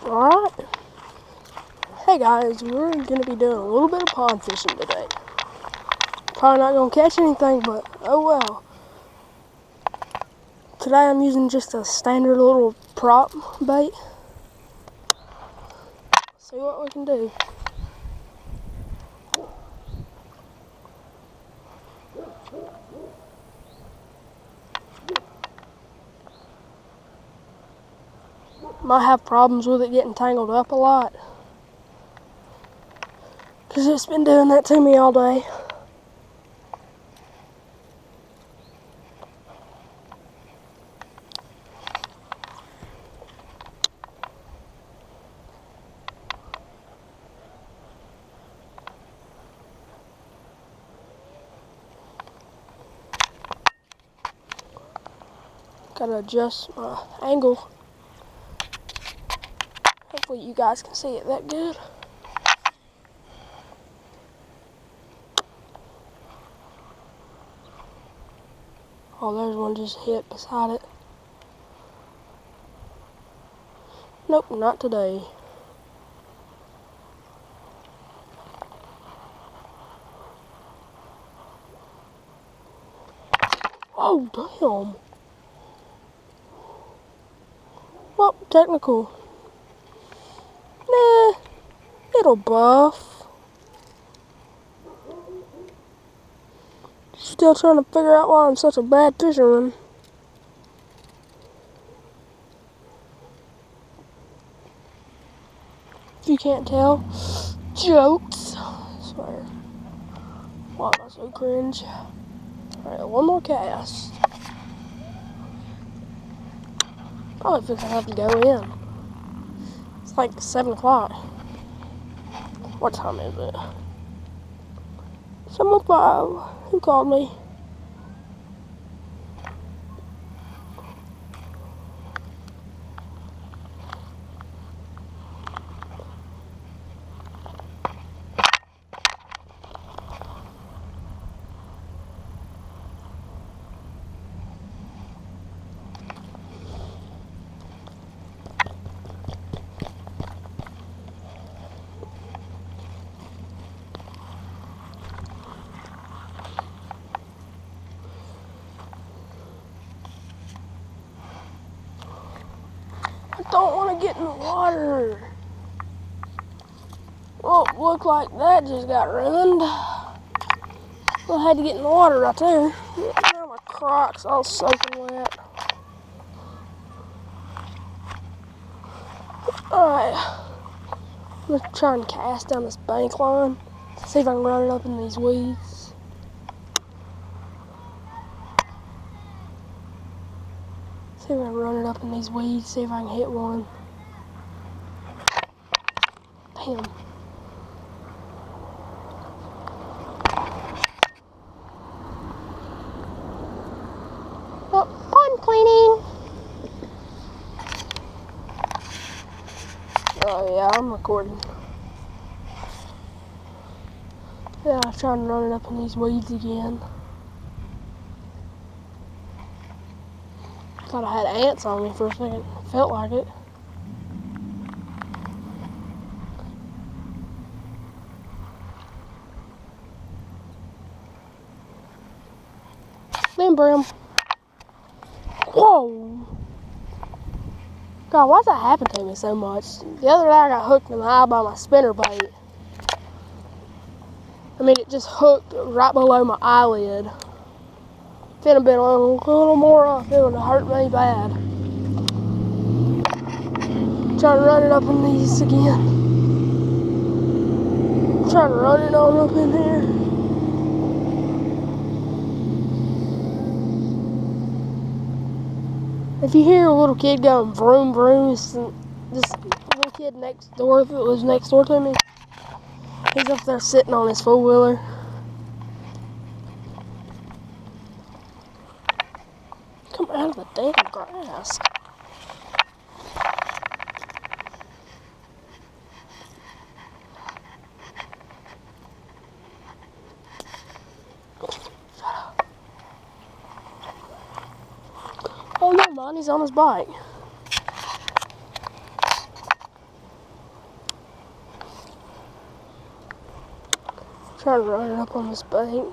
Alright. Hey guys, we're going to be doing a little bit of pond fishing today. Probably not going to catch anything, but oh well. Today I'm using just a standard little prop bait. See what we can do. Might have problems with it getting tangled up a lot, because it's been doing that to me all day. Gotta adjust my angle. Hopefully you guys can see it that good. Oh, there's one just hit beside it. Nope, not today. Oh, damn. Well, technical. Nah, it'll buff. Still trying to figure out why I'm such a bad fisherman. If you can't tell, jokes. I swear. Why am I so cringe? Alright, one more cast. Probably think I have to go in. It's like 7 o'clock. What time is it? 7:05. Who called me? I don't want to get in the water. Well, it looked like that just got ruined. I had to get in the water right there. Now my Crocs all soaking wet. Alright. I'm going to try and cast down this bank line. See if I can run it up in these weeds. See if I can run it up in these weeds, see if I can hit one. Damn. Oh, pond cleaning. Oh yeah, I'm recording. Yeah, I'm trying to run it up in these weeds again. Thought I had ants on me for a second. Felt like it. Then brim. Whoa! God, why's that happen to me so much? The other day I got hooked in the eye by my spinner bait. I mean, it just hooked right below my eyelid. If it had been a little more off, it would have hurt me bad. Trying to run it up in these again. Trying to run it on up in here. If you hear a little kid going vroom vroom, it's this little kid next door that lives next door to me. He's up there sitting on his four-wheeler. Come out of the damn grass. Oh, never mind, he's on his bike. Try to run it up on this bank.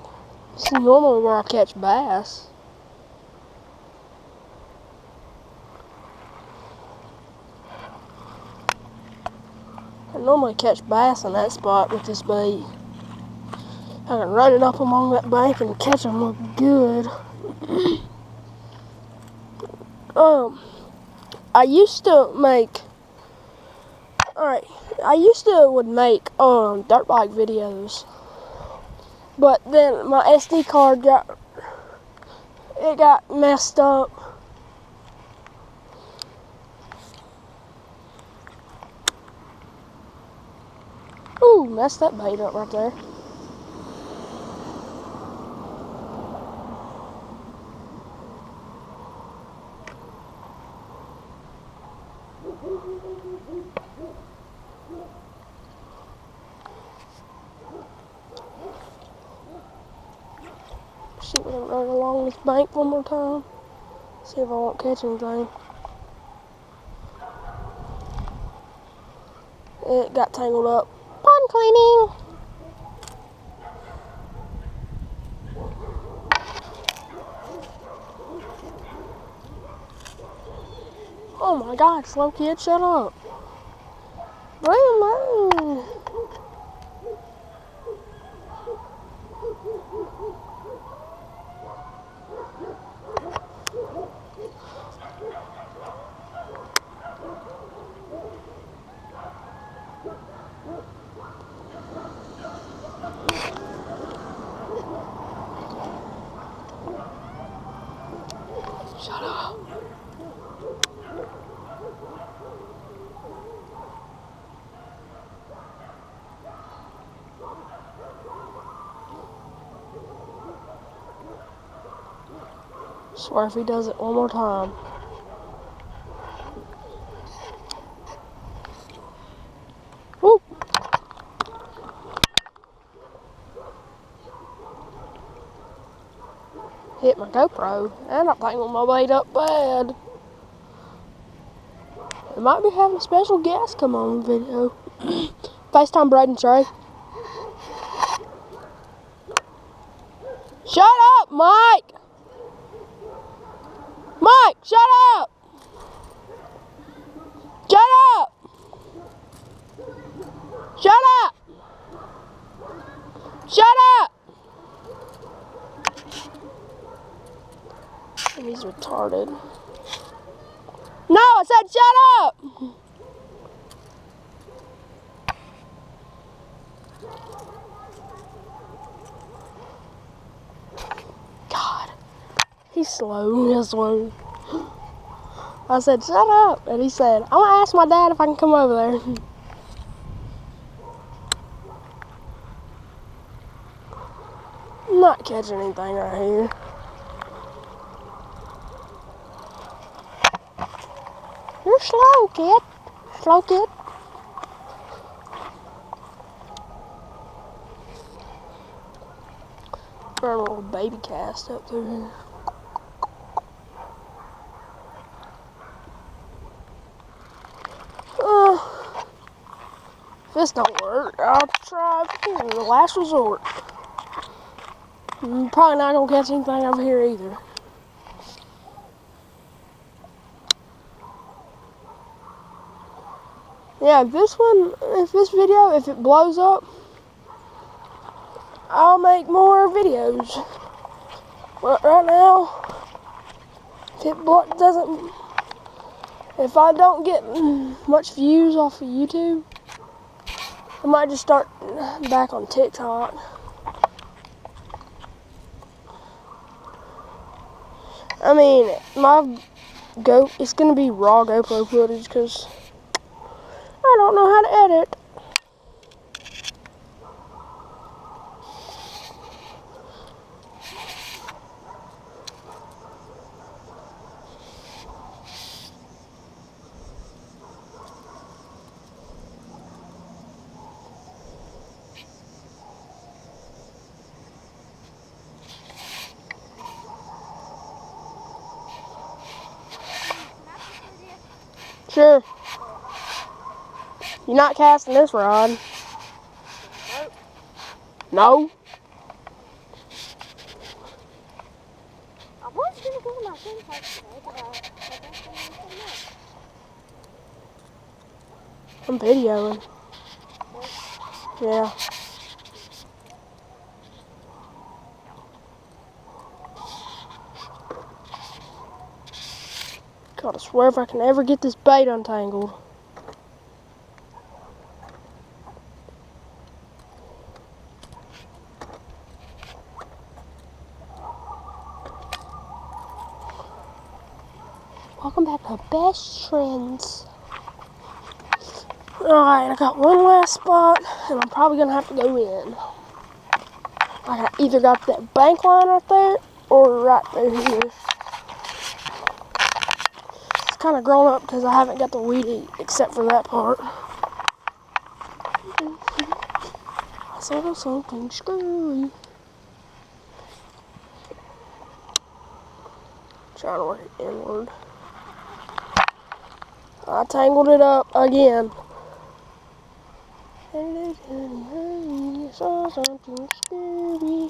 This is normally where I catch bass. I normally catch bass in that spot with this bait. I can run it up along that bank and catch them good. I used to make, would make dirt bike videos, but then my SD card got messed up. Ooh, messed that bait up right there. See if I can run along this bank one more time. See if I won't catch anything. It got tangled up. Pond cleaning! Oh my God, slow kid, shut up. Leave him alone. Shut up. Swear if he does it one more time. Woo! Hit my GoPro, and I'm tangling my bait up bad. I might be having a special guest come on the video. FaceTime Braden Trey. Shut up, Mike! Mike, shut up! Shut up! Shut up! Shut up! He's retarded. No, I said shut up! God, he's slow. He's slow. I said shut up, and he said, I'm gonna ask my dad if I can come over there. I'm not catching anything right here. You're slow, kid. Slow, kid. Burn a little baby cast up through here. If this don't work, I'll try the last resort. I'm probably not gonna catch anything over here either. Yeah, if this video, if it blows up, I'll make more videos. But right now, if I don't get much views off of YouTube, I might just start back on TikTok. I mean, it's gonna be raw GoPro footage because I don't know how to edit. Sure. You're not casting this rod. No. I was going to go to my friend's house today, but I guess I'm going to say I'm videoing. no. Yeah. God, I swear if I can ever get this bait untangled. Welcome back to Best Friends. Alright, I got one last spot, and I'm probably going to have to go in. I either got that bank line right there, or right through here. It's kind of grown up because I haven't got the weed eat, except for that part. I saw something screwy. Trying to work it inward. I tangled it up again. I saw something screwy.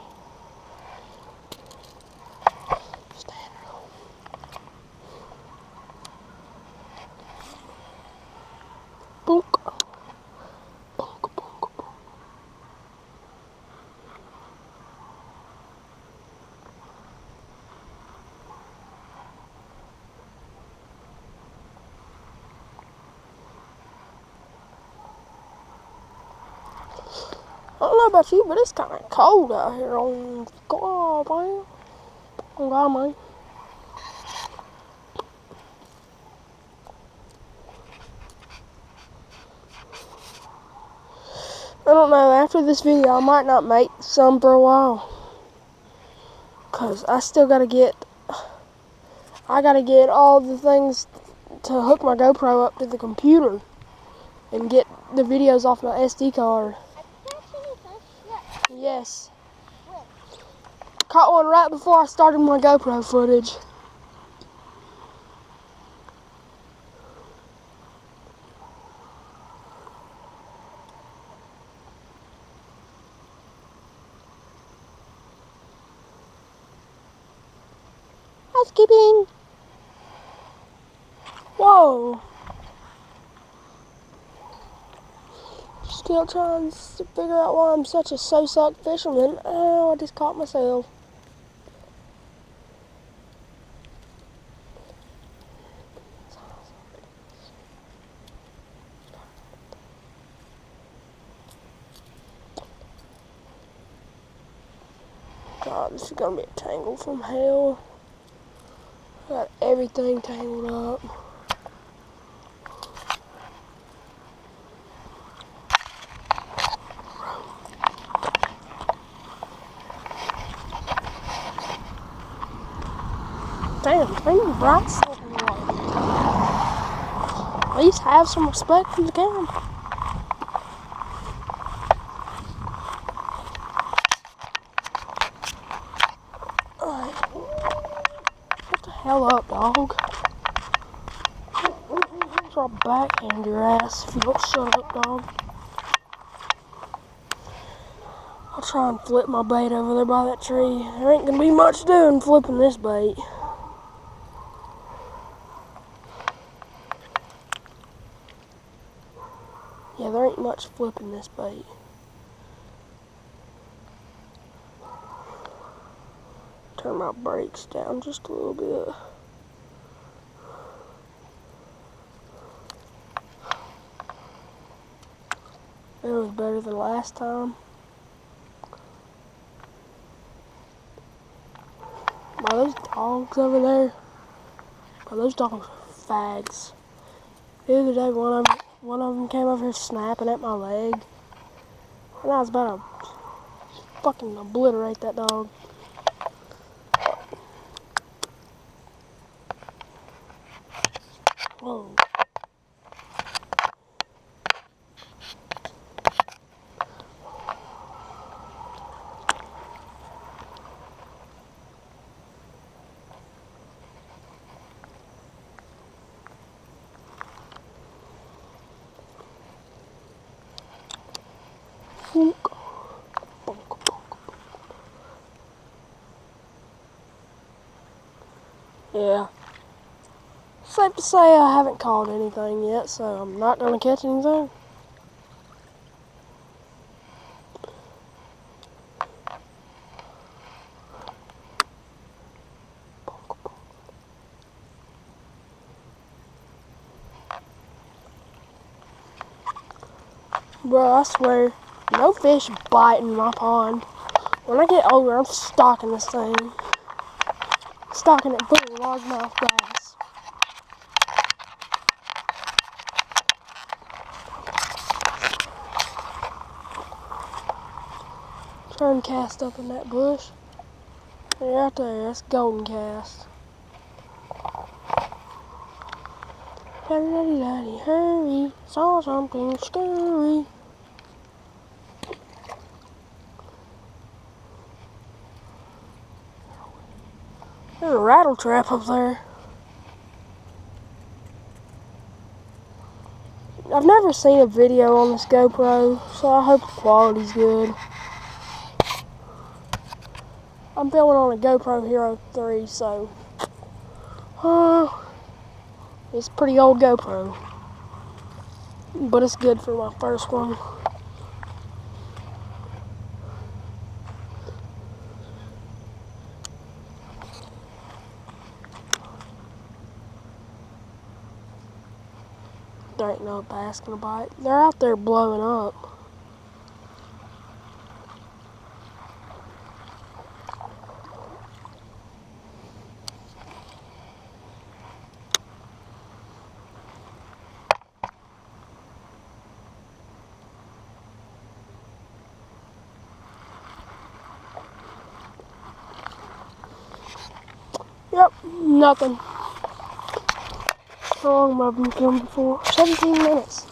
Boink. Bonk, bonk, bonk. I don't know about you, but it's kind of cold out here on God, man. On God, man. I don't know, after this video, I might not make some for a while. Because I still got to get, all the things to hook my GoPro up to the computer. And get the videos off my SD card. Yes. Caught one right before I started my GoPro footage. Housekeeping. Whoa. Still trying to figure out why I'm such a so-suck fisherman. Oh, I just caught myself. God, this is gonna be a tangle from hell. I got everything tangled up. Damn, bring bright stuff in the water. At least have some respect for the camera. Alright. What the hell up, dog? I'll backhand your ass if you don't shut up, dog. I'll try and flip my bait over there by that tree. There ain't gonna be much doing flipping this bait. Yeah, there ain't much flipping this bait. Turn my brakes down just a little bit. It was better than last time. By those dogs over there, by those dogs are fags. The other day, one of them came over here snapping at my leg, and I was about to fucking obliterate that dog. Whoa. Bonk. Bonk. Yeah. Safe to say I haven't caught anything yet, so I'm not going to catch anything. Bro, I swear, no fish bite in my pond. When I get older, I'm stocking this thing. Stocking it full of largemouth bass. Try and cast up in that bush. Right there, that's golden cast. Daddy, hurry, saw something scary. There's a rattle trap up there. I've never seen a video on this GoPro, so I hope the quality's good. I'm filming on a GoPro Hero 3, so it's a pretty old GoPro, but it's good for my first one. There ain't no bass gonna bite. They're out there blowing up. Yep, nothing. How long have I been filming for? 17 minutes.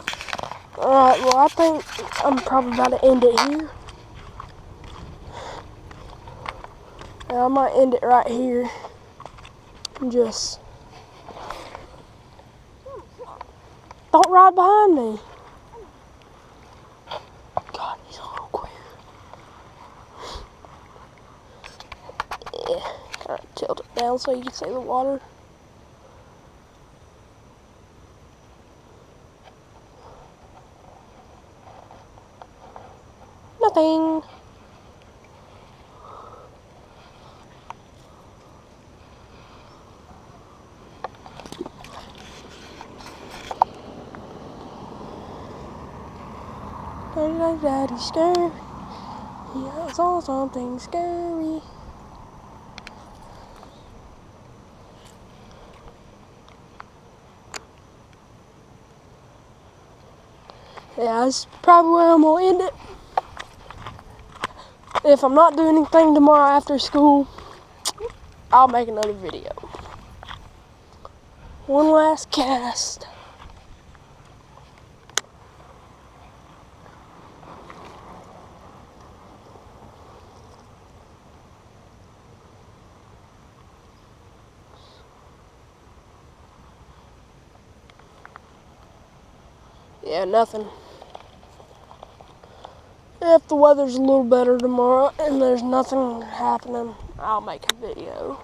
Alright, well I think I'm probably about to end it here. And I might end it right here. Just don't ride behind me. God, he's a little quick. Yeah, kind of tilt it down so you can see the water. Nothing. Daddy scary. Yeah, I saw something scary. Yeah, that's probably where I'm gonna end it. If I'm not doing anything tomorrow after school, I'll make another video. One last cast. Yeah, nothing. If the weather's a little better tomorrow and there's nothing happening, I'll make a video.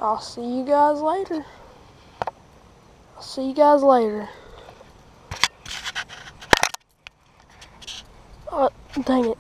I'll see you guys later. I'll see you guys later. Oh, dang it.